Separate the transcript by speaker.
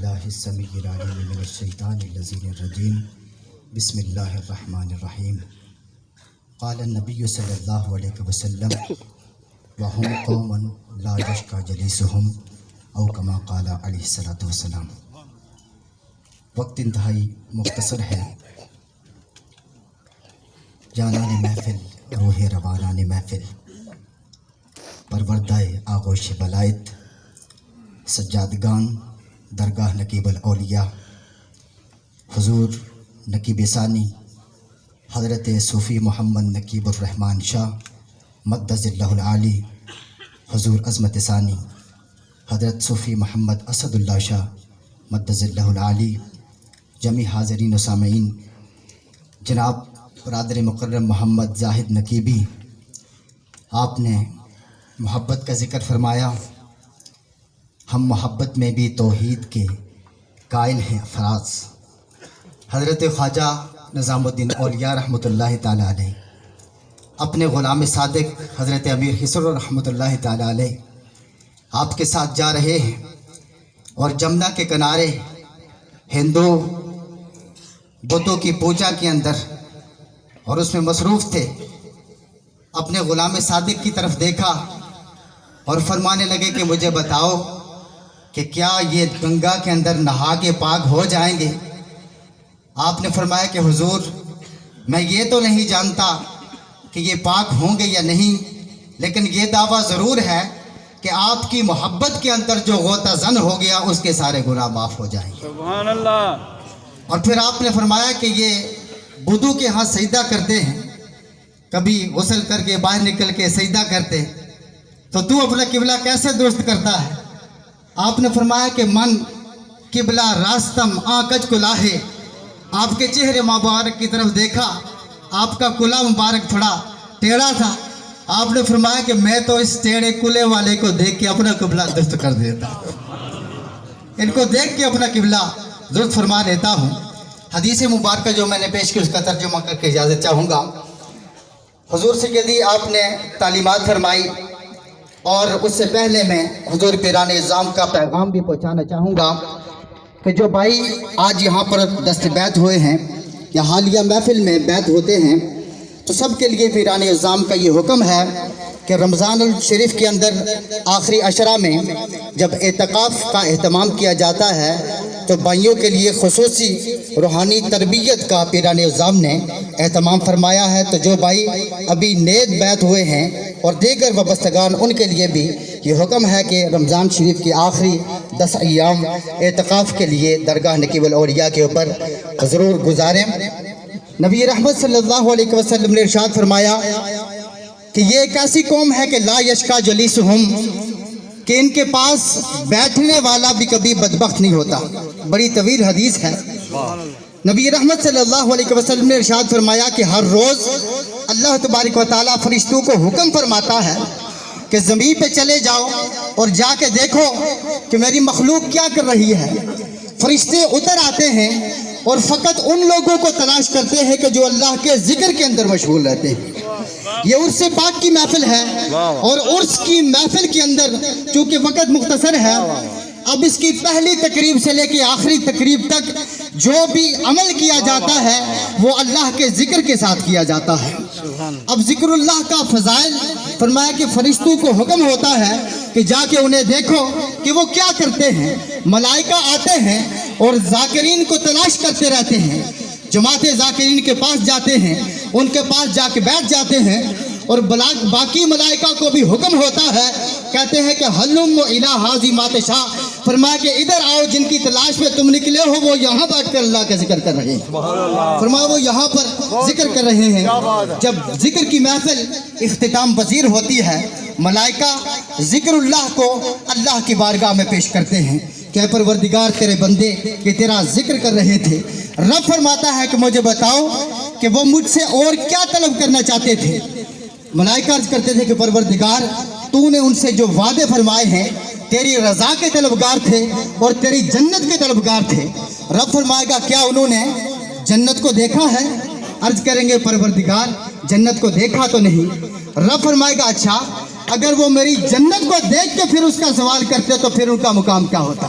Speaker 1: باللہ السمیع العلیم من الشیطان اللعین الرجیم بسم اللہ الرحمن الرحیم قال النبی صلی اللہ علیہ وسلم وهم قوم لا یشکا جلیسہم او کما قال علیہ الصلوۃ والسلام۔ وقت انتہائی مختصر ہے۔ جانان محفل روح روانان محفل، پروردہ آغوش بلائت، سجادگان درگاہ نقیب الاولیاء حضور نقیب ثانی حضرت صوفی محمد نقیب الرحمن شاہ مقدس اللہ العالی، حضور عظمت ثانی حضرت صوفی محمد اسد اللہ شاہ مقدس اللہ العالی، جمی حاضرین و سامعین، جناب برادر مکرم محمد زاہد نقیبی، آپ نے محبت کا ذکر فرمایا۔ ہم محبت میں بھی توحید کے قائل ہیں افراز۔ حضرت خواجہ نظام الدین اولیاء رحمۃ اللہ تعالیٰ علیہ اپنے غلام صادق حضرت امیر خسرو رحمۃ اللہ تعالیٰ علیہ آپ کے ساتھ جا رہے ہیں اور جمنا کے کنارے ہندو بتوں کی پوجا کے اندر اور اس میں مصروف تھے۔ اپنے غلام صادق کی طرف دیکھا اور فرمانے لگے کہ مجھے بتاؤ کہ کیا یہ گنگا کے اندر نہا کے پاک ہو جائیں گے؟ آپ نے فرمایا کہ حضور میں یہ تو نہیں جانتا کہ یہ پاک ہوں گے یا نہیں، لیکن یہ دعویٰ ضرور ہے کہ آپ کی محبت کے اندر جو غوطہ زن ہو گیا اس کے سارے گناہ معاف ہو جائیں گے۔
Speaker 2: سبحان اللہ۔
Speaker 1: اور پھر آپ نے فرمایا کہ یہ بدو کے ہاں سجدہ کرتے ہیں، کبھی غسل کر کے باہر نکل کے سجدہ کرتے، تو اپنا قبلہ کیسے درست کرتا ہے؟ آپ نے فرمایا کہ من قبلہ راستم آنکج کلاہے، آپ کے چہرے مبارک کی طرف دیکھا، آپ کا کلا مبارک تھوڑا ٹیڑھا تھا۔ آپ نے فرمایا کہ میں تو اس ٹیڑھے کلے والے کو دیکھ کے اپنا قبلہ درست کر دیتا ہوں، ان کو دیکھ کے اپنا قبلہ درست فرما لیتا ہوں۔ حدیث مبارکہ جو میں نے پیش کی اس کا ترجمہ کر کے اجازت چاہوں گا۔ حضور سے کہتی آپ نے تعلیمات فرمائی، اور اس سے پہلے میں حضور پیران اعظام کا پیغام بھی پہنچانا چاہوں گا کہ جو بھائی آج یہاں پر دست بیت ہوئے ہیں یا حالیہ محفل میں بیت ہوتے ہیں، تو سب کے لیے پیران اعظام کا یہ حکم ہے کہ رمضان الشریف کے اندر آخری عشرہ میں جب اعتکاف کا اہتمام کیا جاتا ہے تو بھائیوں کے لیے خصوصی روحانی تربیت کا پیران اعظام نے اہتمام فرمایا ہے۔ تو جو بھائی ابھی نیک بیت ہوئے ہیں اور دیگر وابستگان، ان کے لیے بھی یہ حکم ہے کہ رمضان شریف کی آخری 10 ایام اعتکاف کے لیے درگاہ نقیب الاولیاء کے اوپر ضرور گزاریں۔ نبی رحمت صلی اللہ علیہ وسلم نے ارشاد فرمایا کہ یہ ایک ایسی قوم ہے کہ لا یشکا جلیسہم، کہ ان کے پاس بیٹھنے والا بھی کبھی بدبخت نہیں ہوتا۔ بڑی طویل حدیث ہے۔ نبی رحمت صلی اللہ علیہ وسلم نے ارشاد فرمایا کہ ہر روز اللہ تبارک و تعالیٰ فرشتوں کو حکم فرماتا ہے کہ زمین پہ چلے جاؤ اور جا کے دیکھو کہ میری مخلوق کیا کر رہی ہے۔ فرشتے اتر آتے ہیں اور فقط ان لوگوں کو تلاش کرتے ہیں کہ جو اللہ کے ذکر کے اندر مشغول رہتے ہیں۔ یہ عرس پاک کی محفل ہے، اور عرس کی محفل کے اندر چونکہ وقت مختصر ہے، اب اس کی پہلی تقریب سے لے کے آخری تقریب تک جو بھی عمل کیا جاتا ہے وہ اللہ کے ذکر کے ساتھ کیا جاتا ہے۔ اب ذکر اللہ کا فضائل فرمایا کہ فرشتوں کو حکم ہوتا ہے کہ جا کے انہیں دیکھو کہ وہ کیا کرتے ہیں۔ ملائکہ آتے ہیں اور ذاکرین کو تلاش کرتے رہتے ہیں، جماعت ذاکرین کے پاس جاتے ہیں، ان کے پاس جا کے بیٹھ جاتے ہیں، اور باقی ملائکہ کو بھی حکم ہوتا ہے، کہتے ہیں کہ حلم الی حاذی ما تشاء، فرمایا کہ ادھر آؤ، جن کی تلاش میں تم نکلے ہو وہ یہاں بیٹھ کر اللہ کا ذکر کر رہے ہیں۔ فرمایا وہ یہاں پر ذکر کر رہے ہیں۔ جب ذکر کی محفل اختتام پذیر ہوتی ہے، ملائکہ ذکر اللہ کو اللہ کی بارگاہ میں پیش کرتے ہیں کہ اے پروردگار تیرے بندے یہ تیرا ذکر کر رہے تھے۔ رب فرماتا ہے کہ مجھے بتاؤ کہ وہ مجھ سے اور کیا طلب کرنا چاہتے تھے۔ ملائکہ عرض کرتے تھے کہ پروردگار تو نے ان سے جو وعدے فرمائے ہیں تیری رضا کے طلبگار تھے اور تیری جنت کے طلبگار تھے۔ رب فرمائے گا کیا انہوں نے جنت کو دیکھا ہے؟ عرض کریں گے پروردگار جنت کو دیکھا تو نہیں۔ رب فرمائے گا اچھا اگر وہ میری جنت کو دیکھ کے پھر اس کا سوال کرتے تو پھر ان کا مقام کیا ہوتا؟